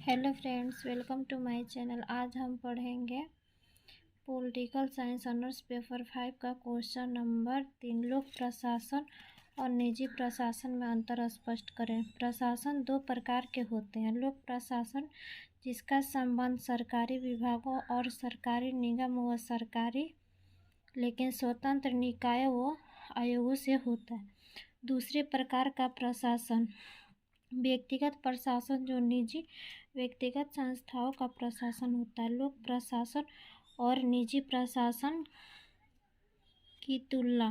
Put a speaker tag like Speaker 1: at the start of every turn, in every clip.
Speaker 1: Hello friends, welcome to my channel. आज हम पढ़ेंगे पॉलिटिकल साइंस ऑनर्स पेपर 5 का क्वेश्चन नंबर 3। लोक प्रशासन और निजी प्रशासन में अंतर स्पष्ट करें। प्रशासन दो प्रकार के होते हैं। लोक प्रशासन जिसका संबंध सरकारी विभागों और सरकारी निगम व सरकारी लेकिन स्वतंत्र निकाय व आयोगों से होता है। दूसरे प्रकार का प्रशासन व्यक्तिगत प्रशासन जो निजी व्यक्तिगत संस्थाओं का प्रशासन होता है। लोक प्रशासन और निजी प्रशासन की तुलना।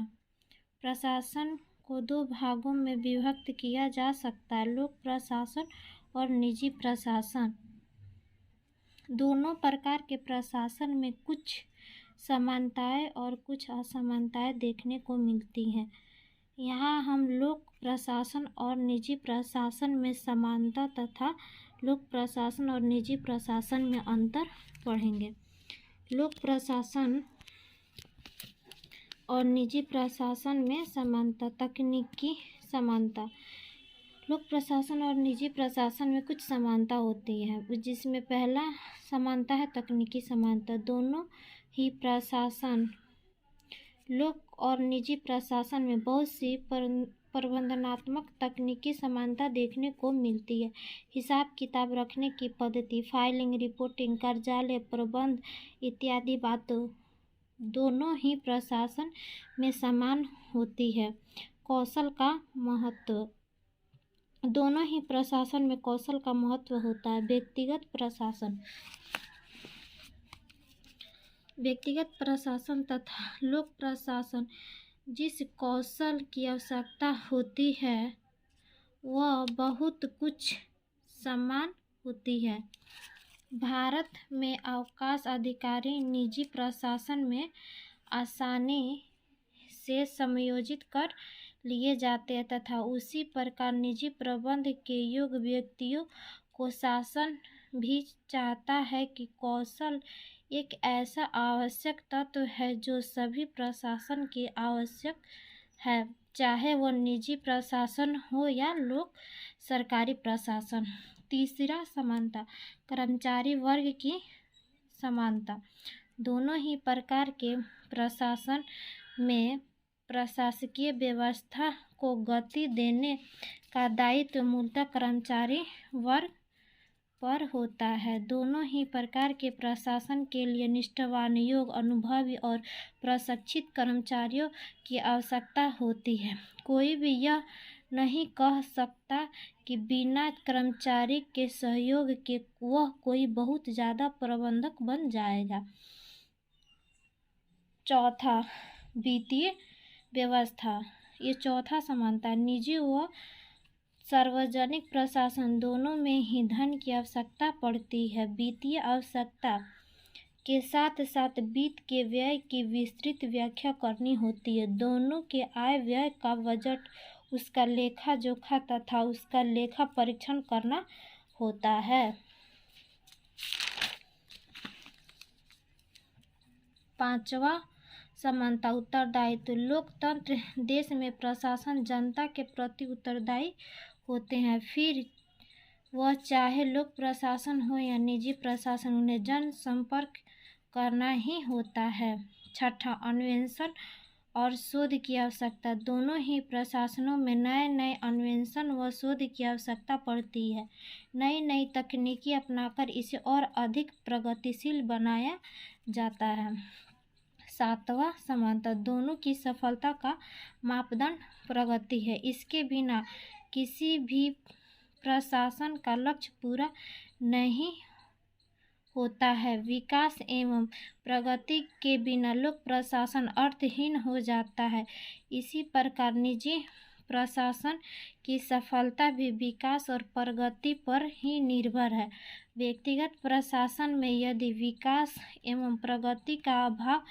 Speaker 1: प्रशासन को दो भागों में विभक्त किया जा सकता है, लोक प्रशासन और निजी प्रशासन। दोनों प्रकार के प्रशासन में कुछ समानताएं और कुछ असमानताएं देखने को मिलती हैं। यहाँ हम लोक प्रशासन और निजी प्रशासन में समानता तथा लोक प्रशासन और निजी प्रशासन में अंतर पढ़ेंगे। लोक प्रशासन और निजी प्रशासन में समानता। तकनीकी समानता। लोक प्रशासन और निजी प्रशासन में कुछ समानता होती है, जिसमें पहला समानता है तकनीकी समानता। दोनों ही प्रशासन लोक और निजी प्रशासन में बहुत सी प्रबंधनात्मक तकनीकी समानता देखने को मिलती है। हिसाब किताब रखने की पद्धति, फाइलिंग, रिपोर्टिंग, कार्यालय प्रबंध इत्यादि बातों दोनों ही प्रशासन में समान होती है। कौशल का महत्व। दोनों ही प्रशासन में कौशल का महत्व होता है। व्यक्तिगत प्रशासन तथा लोक प्रशासन जिस कौशल की आवश्यकता होती है वह बहुत कुछ समान होती है। भारत में अवकाश अधिकारी निजी प्रशासन में आसानी से समायोजित कर लिए जाते हैं तथा उसी प्रकार निजी प्रबंध के योग्य व्यक्तियों को शासन भी चाहता है कि कौशल एक ऐसा आवश्यक तत्व है जो सभी प्रशासन की आवश्यक है, चाहे वह निजी प्रशासन हो या लोक सरकारी प्रशासन। तीसरा समानता। कर्मचारी वर्ग की समानता। दोनों ही प्रकार के प्रशासन में प्रशासकीय व्यवस्था को गति देने का दायित्व मूलतः कर्मचारी वर्ग पर होता है। दोनों ही प्रकार के प्रशासन के लिए निष्ठावान, योग्य, अनुभवी और प्रशिक्षित कर्मचारियों की आवश्यकता होती है। कोई भी यह नहीं कह सकता कि बिना कर्मचारी के सहयोग के वह कोई बहुत ज़्यादा प्रबंधक बन जाएगा। चौथा, वित्तीय व्यवस्था। ये चौथा समानता। निजी व सार्वजनिक प्रशासन दोनों में ही धन की आवश्यकता पड़ती है। वित्तीय आवश्यकता के साथ साथ वित्त के व्यय की विस्तृत व्याख्या करनी होती है। दोनों के आय व्यय का बजट, उसका लेखा जोखा तथा उसका लेखा परीक्षण करना होता है। पांचवा समानता। उत्तरदायित्व। लोकतंत्र देश में प्रशासन जनता के प्रति उत्तरदायी होते हैं, फिर वह चाहे लोक प्रशासन हो या निजी प्रशासन, उन्हें जन संपर्क करना ही होता है। छठा, अन्वेषण और शोध की आवश्यकता। दोनों ही प्रशासनों में नए नए अन्वेषण व शोध की आवश्यकता पड़ती है। नई नई तकनीकी अपनाकर इसे और अधिक प्रगतिशील बनाया जाता है। सातवां समानता। दोनों की सफलता का मापदंड प्रगति है। इसके बिना किसी भी प्रशासन का लक्ष्य पूरा नहीं होता है। विकास एवं प्रगति के बिना लोक प्रशासन अर्थहीन हो जाता है। इसी प्रकार निजी प्रशासन की सफलता भी विकास और प्रगति पर ही निर्भर है। व्यक्तिगत प्रशासन में यदि विकास एवं प्रगति का अभाव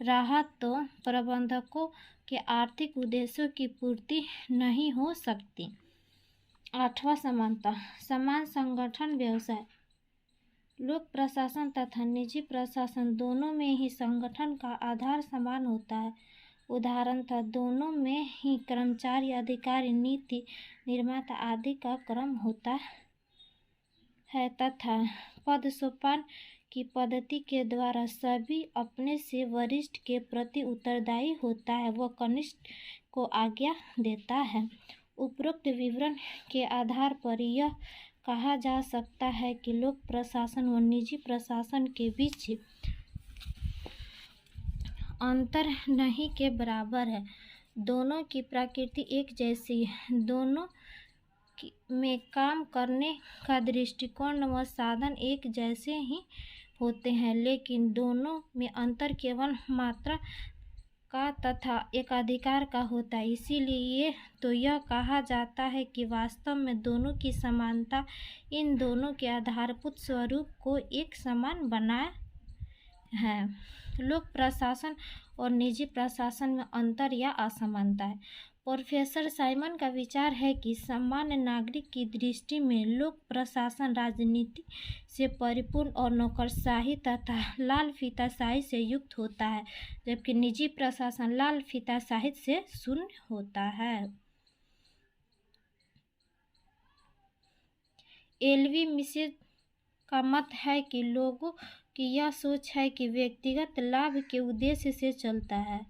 Speaker 1: रहा तो प्रबंधकों के आर्थिक उद्देश्यों की पूर्ति नहीं हो सकती। आठवां समानता। समान संगठन व्यवसाय। लोक प्रशासन तथा निजी प्रशासन दोनों में ही संगठन का आधार समान होता है। उदाहरणतः दोनों में ही कर्मचारी, अधिकारी, नीति निर्माता आदि का क्रम होता है तथा पद सोपान की पद्धति के द्वारा सभी अपने से वरिष्ठ के प्रति उत्तरदायी होता है, वह कनिष्ठ को आज्ञा देता है। उपरोक्त विवरण के आधार पर यह कहा जा सकता है कि लोक प्रशासन व निजी प्रशासन के बीच अंतर नहीं के बराबर है। दोनों की प्रकृति एक जैसी है, दोनों में काम करने का दृष्टिकोण व साधन एक जैसे ही होते हैं, लेकिन दोनों में अंतर केवल मात्रा का तथा एकाधिकार का होता है। इसीलिए तो यह कहा जाता है कि वास्तव में दोनों की समानता इन दोनों के आधारभूत स्वरूप को एक समान बनाए है। लोक प्रशासन और निजी प्रशासन में अंतर या असमानता है। प्रोफेसर साइमन का विचार है कि सामान्य नागरिक की दृष्टि में लोक प्रशासन राजनीति से परिपूर्ण और नौकरशाही तथा लाल फीताशाही से युक्त होता है, जबकि निजी प्रशासन लाल फीताशाही से शून्य होता है। एलवी मिश्र का मत है कि लोगों की यह सोच है कि व्यक्तिगत लाभ के उद्देश्य से चलता है।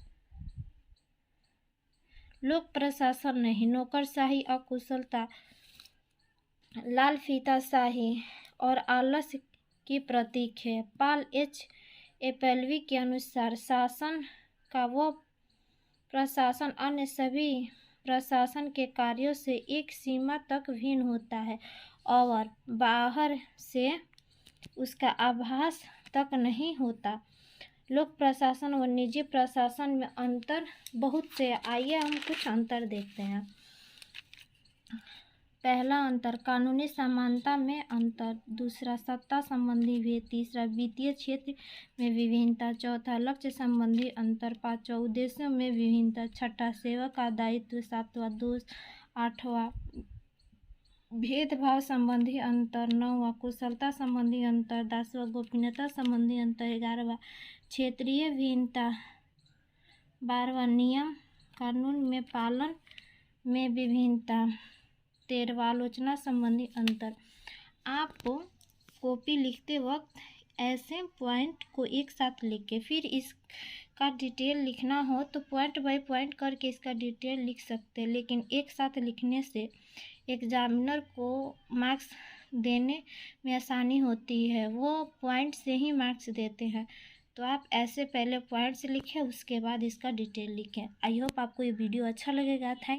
Speaker 1: लोक प्रशासन नहीं, नौकरशाही, अकुशलता, लाल फीताशाही और आलस्य की प्रतीक है। पॉल एच एपेल्वी के अनुसार शासन का वह प्रशासन अन्य सभी प्रशासन के कार्यों से एक सीमा तक भिन्न होता है और बाहर से उसका आभास तक नहीं होता। लोक प्रशासन व निजी प्रशासन में अंतर बहुत से। आइए हम कुछ अंतर देखते हैं। पहला अंतर कानूनी समानता में अंतर, दूसरा सत्ता संबंधी भेद, तीसरा वित्तीय क्षेत्र में विभिन्नता, चौथा लक्ष्य संबंधी अंतर, पांचवा उद्देश्यों में विभिन्नता, छठा सेवा का दायित्व, सातवां दोष, आठवां भेदभाव संबंधी अंतर, नौवां कुशलता संबंधी अंतर, 10वां गोपनीयता संबंधी अंतर, 11वां क्षेत्रीय भिन्नता, 12वां नियम कानून में पालन में विभिन्नता, 13वां आलोचना संबंधी अंतर। आपको कॉपी लिखते वक्त ऐसे पॉइंट को एक साथ लिख के फिर इसका डिटेल लिखना हो तो पॉइंट बाय पॉइंट करके इसका डिटेल लिख सकते हैं, लेकिन एक साथ लिखने से एग्जामिनर को मार्क्स देने में आसानी होती है, वो पॉइंट से ही मार्क्स देते हैं। तो आप ऐसे पहले पॉइंट्स लिखें, उसके बाद इसका डिटेल लिखें। आई होप आपको ये वीडियो अच्छा लगेगा। थैंक